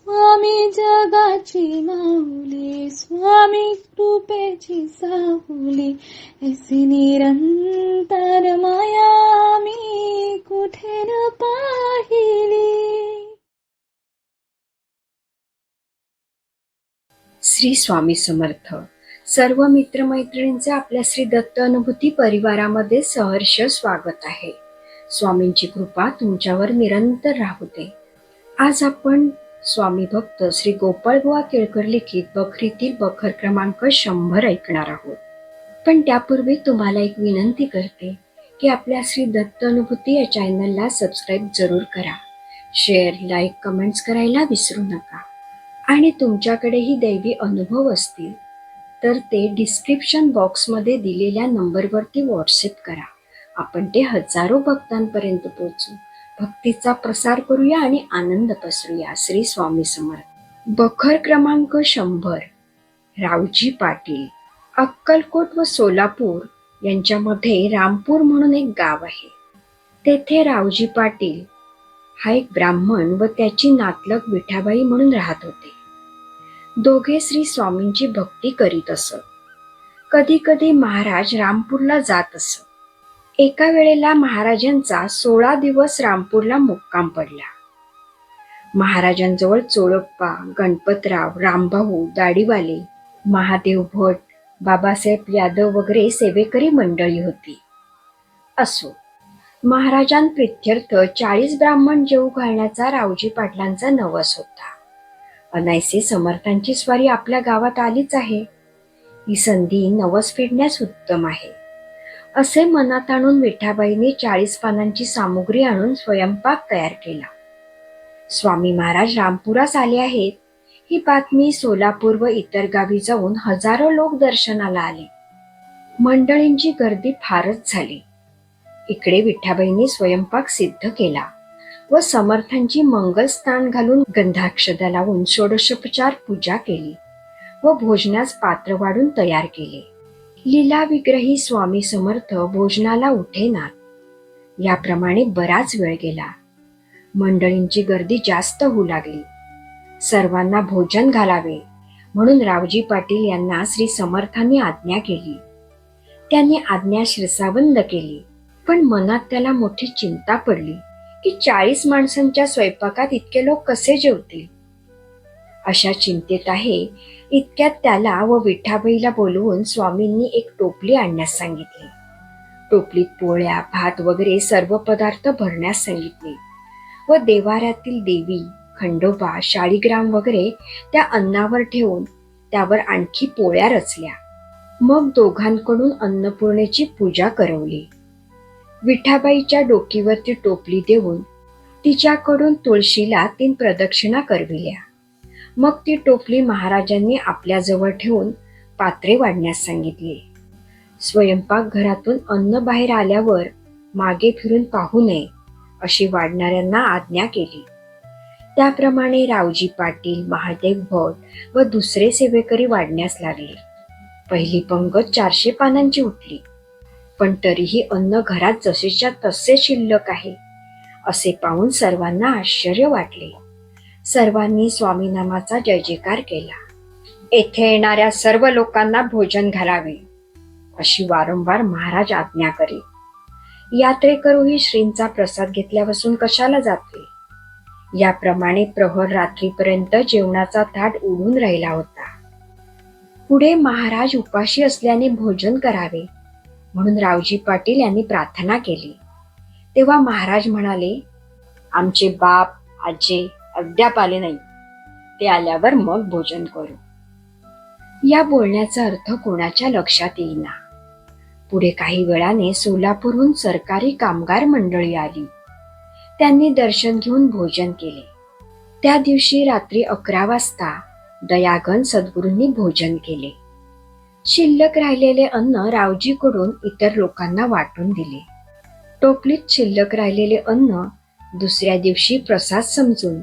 स्वामी जगाची माऊली, स्वामी कृपेची साहुली, ऐसी निरंतर माया मी कुठे न पाहिली. श्री स्वामी समर्थ. सर्व मित्रमैत्रिणींचे आपल्या श्री दत्त अनुभूती परिवारामध्ये सहर्ष स्वागत आहे. स्वामींची कृपा तुमच्यावर निरंतर राहू दे. आज आपण स्वामी भक्त श्री गोपाळबुवा केळकर लिखित बखरीतील बखर क्रमांक 100 ऐकणार आहोत. पण त्यापूर्वी तुम्हाला एक विनंती करते की आपल्या श्री दत्त अनुभूती या चॅनलला सबस्क्राईब जरूर करा. शेअर, लाईक, कमेंट्स करायला विसरू नका. आणि तुमच्याकडेही दैवी अनुभव असतील तर ते डिस्क्रिप्शन बॉक्समध्ये दिलेल्या नंबरवरती व्हॉट्सअप करा. आपण ते हजारो भक्तांपर्यंत पोहोचू. भक्तीचा प्रसार करूया आणि आनंद पसरूया. श्री स्वामी समर्थ. बखर क्रमांक 100. रावजी पाटील. अक्कलकोट व सोलापूर यांच्यामध्ये रामपूर म्हणून एक गाव आहे. तेथे रावजी पाटील हा एक ब्राह्मण व त्याची नातलग विठाबाई म्हणून राहत होते. दोघे श्री स्वामींची भक्ती करीत असत. कधी कधी महाराज रामपूरला जात असत. एका वेळेला महाराजांचा 16 दिवस रामपूरला मुक्काम पडला. महाराजांजवळ चोळप्पा, गणपतराव, रामभाऊ, दाढीवाले, महादेव भट, बाबासाहेब यादव वगैरे सेवेकरी मंडळी होती. असो, महाराजांप्रित्यर्थ 40 ब्राह्मण जेवू घालण्याचा रावजी पाटलांचा नवस होता. अनायसे समर्थांची स्वारी आपल्या गावात आलीच आहे. ही संधी नवस फेडण्यास उत्तम आहे असे मनात आणून विठाबाईने 40 पानांची सामुग्री आणून स्वयंपाक तयार केला. स्वामी महाराज रामपुरास आले आहेत ही बातमी सोलापूर व इतर गावी जाऊन हजारो लोक दर्शनाला आले. मंडळींची गर्दी फारच झाली. इकडे विठाबाईंनी स्वयंपाक सिद्ध केला व समर्थांची मंगलस्नान घालून गंधाक्षदा लावून षोडशोपचार पूजा केली व भोजनास पात्र वाढून तयार केले. लीला विग्रही स्वामी समर्थ भोजनाला उठेनात. याप्रमाणे बराच वेळ गेला. मंडळींची गर्दी जास्त होऊ लागली. सर्वांना भोजन घालावे म्हणून रावजी पाटील यांना श्री समर्थांनी आज्ञा केली. त्यांनी आज्ञा शिरसावंद केली. पण मनात त्याला मोठी चिंता पडली की 40 माणसांच्या स्वयंपाकात इतके लोक कसे जेवतील. अशा चिंतेत आहे इतक्यात त्याला व विठाबाईला बोलवून स्वामींनी एक टोपली आणण्यास सांगितली. टोपलीत पोळ्या, भात वगैरे सर्व पदार्थ भरण्यास सांगितले व देवाऱ्यातील देवी, खंडोबा, शाळीग्राम वगैरे त्या अन्नावर ठेवून त्यावर आणखी पोळ्या रचल्या. मग दोघांकडून अन्नपूर्णेची पूजा करवली. विठाबाईच्या डोकीवरती टोपली देऊन तिच्याकडून तुळशीला 3 प्रदक्षिणा करविल्या. मग ती टोपली महाराजांनी आपल्याजवळ ठेवून पात्रे वाढण्यास सांगितले. स्वयंपाक घरातून अन्न बाहेर आल्यावर मागे फिरून पाहू नये अशी वाढणाऱ्यांना आज्ञा केली. त्याप्रमाणे रावजी पाटील, महादेव भट व दुसरे सेवेकरी वाढण्यास लागले. पहिली पंगत 400 पानांची उठली. पण तरीही अन्न घरात जसेच्या तसे शिल्लक आहे असे पाहून सर्वांना आश्चर्य वाटले. सर्वांनी स्वामी नामाचा जय जयकार केला. येथे येणाऱ्या सर्व लोकांना भोजन घालावे अशी वारंवार महाराज आज्ञा करीत. यात्रेकरूही श्रींचा प्रसाद घेतल्यापासून कशाला जाते. याप्रमाणे प्रहर रात्रीपर्यंत जेवणाचा ताट उडून राहिला होता. पुढे महाराज उपाशी असल्याने भोजन करावे म्हणून रावजी पाटील यांनी प्रार्थना केली. तेव्हा महाराज म्हणाले, आमचे बाप आजे अद्याप आले नाही. ते आल्यावर मग भोजन करू. या बोलण्याचा अर्थ कोणाच्या लक्षात येईना. पुढे काही वेळाने सोलापूरहून सरकारी कामगार मंडळी आली. त्यांनी दर्शन घेऊन भोजन केले. त्या दिवशी रात्री 11 वाजता दयागण सद्गुरूंनी भोजन केले. शिल्लक राहिलेले अन्न रावजीकडून इतर लोकांना वाटून दिले. टोपलीत शिल्लक राहिलेले अन्न दुसऱ्या दिवशी प्रसाद समजून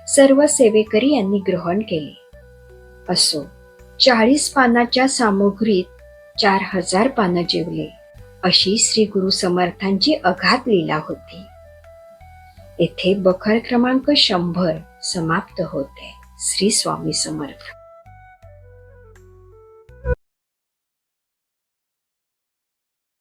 सर्व सेवेकरी यांनी ग्रहण केले. असो, 40 पानाच्या सामुग्रीत 4000 पानं जेवले अशी श्री गुरु समर्थांची अगाध लीला होती. येथे बखर क्रमांक 100 समाप्त होते. श्री स्वामी समर्थ.